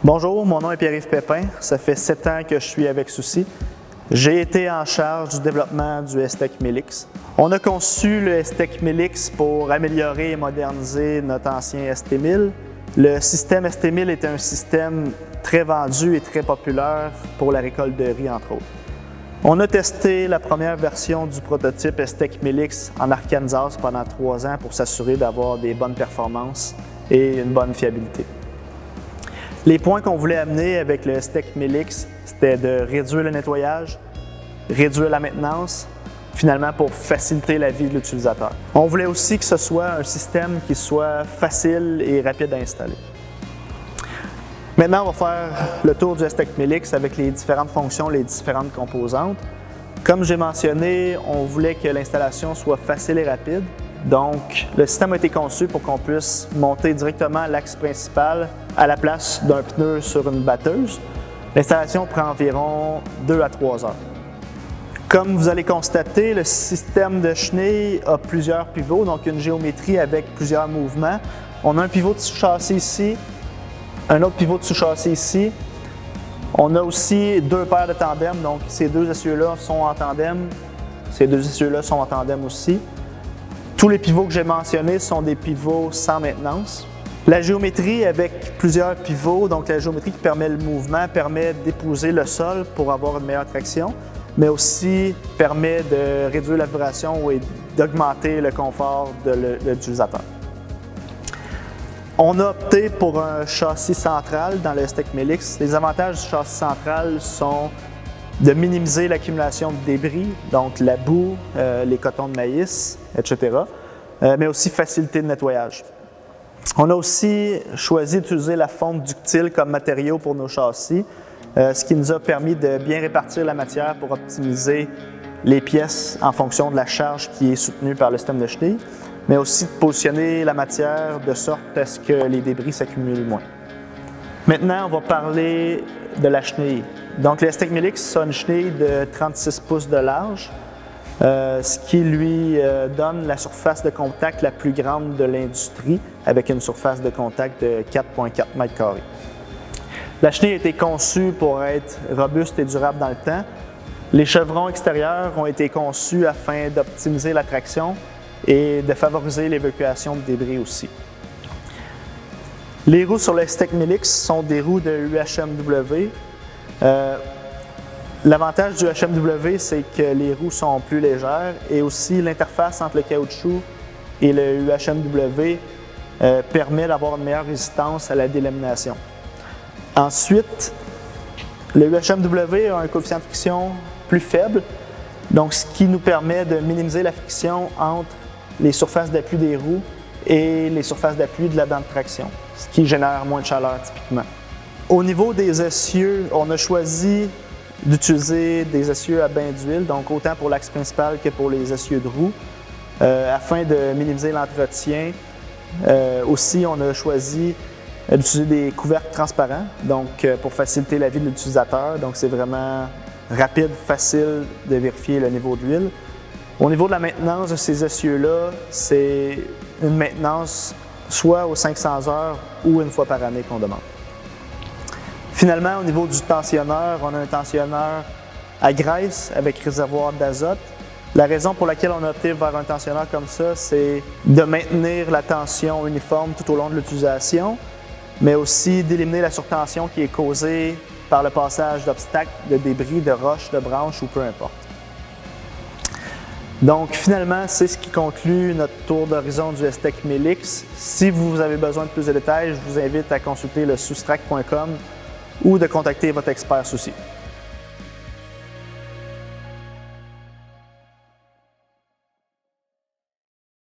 Bonjour, mon nom est Pierre-Yves Pépin. Ça fait 7 ans que je suis avec Soucy. J'ai été en charge du développement du STEC MILX. On a conçu le STEC MILX pour améliorer et moderniser notre ancien ST1000. Le système ST1000 est un système très vendu et très populaire pour la récolte de riz, entre autres. On a testé la première version du prototype STEC MILX en Arkansas pendant 3 ans pour s'assurer d'avoir des bonnes performances et une bonne fiabilité. Les points qu'on voulait amener avec le STEC MILX, c'était de réduire le nettoyage, réduire la maintenance, finalement pour faciliter la vie de l'utilisateur. On voulait aussi que ce soit un système qui soit facile et rapide à installer. Maintenant, on va faire le tour du STEC MILX avec les différentes fonctions, les différentes composantes. Comme j'ai mentionné, on voulait que l'installation soit facile et rapide. Donc, le système a été conçu pour qu'on puisse monter directement l'axe principal à la place d'un pneu sur une batteuse. L'installation prend environ 2 à 3 heures. Comme vous allez constater, le système de chenille a plusieurs pivots, donc une géométrie avec plusieurs mouvements. On a un pivot de sous-châssis ici, un autre pivot de sous-châssis ici. On a aussi 2 paires de tandem, donc ces 2 essieux-là sont en tandem, ces 2 essieux-là sont en tandem aussi. Tous les pivots que j'ai mentionnés sont des pivots sans maintenance. La géométrie avec plusieurs pivots, donc la géométrie qui permet le mouvement, permet d'épouser le sol pour avoir une meilleure traction, mais aussi permet de réduire la vibration et d'augmenter le confort de l'utilisateur. On a opté pour un châssis central dans le STEC MILX. Les avantages du châssis central sont de minimiser l'accumulation de débris, donc la boue, les cotons de maïs, etc., mais aussi faciliter le nettoyage. On a aussi choisi d'utiliser la fonte ductile comme matériau pour nos châssis, ce qui nous a permis de bien répartir la matière pour optimiser les pièces en fonction de la charge qui est soutenue par le système de chenille, mais aussi de positionner la matière de sorte à ce que les débris s'accumulent moins. Maintenant, on va parler de la chenille. Donc, le STEC MILX a une chenille de 36 pouces de large, ce qui lui donne la surface de contact la plus grande de l'industrie, avec une surface de contact de 4,4 m². La chenille a été conçue pour être robuste et durable dans le temps. Les chevrons extérieurs ont été conçus afin d'optimiser la traction et de favoriser l'évacuation de débris aussi. Les roues sur le STEC MILX sont des roues de UHMW. L'avantage du UHMW, c'est que les roues sont plus légères et aussi l'interface entre le caoutchouc et le UHMW permet d'avoir une meilleure résistance à la délamination. Ensuite, le UHMW a un coefficient de friction plus faible, donc ce qui nous permet de minimiser la friction entre les surfaces d'appui des roues et les surfaces d'appui de la dent de traction, ce qui génère moins de chaleur typiquement. Au niveau des essieux, on a choisi d'utiliser des essieux à bain d'huile, donc autant pour l'axe principal que pour les essieux de roue, afin de minimiser l'entretien. Aussi, on a choisi d'utiliser des couvercles transparents, donc pour faciliter la vie de l'utilisateur. Donc, c'est vraiment rapide, facile de vérifier le niveau d'huile. Au niveau de la maintenance de ces essieux-là, c'est une maintenance soit aux 500 heures ou une fois par année qu'on demande. Finalement, au niveau du tensionneur, on a un tensionneur à graisse avec réservoir d'azote. La raison pour laquelle on a opté vers un tensionneur comme ça, c'est de maintenir la tension uniforme tout au long de l'utilisation, mais aussi d'éliminer la surtension qui est causée par le passage d'obstacles, de débris, de roches, de branches ou peu importe. Donc finalement, c'est ce qui conclut notre tour d'horizon du STEC MILX. Si vous avez besoin de plus de détails, je vous invite à consulter le soustrac.com ou de contacter votre expert Soucy.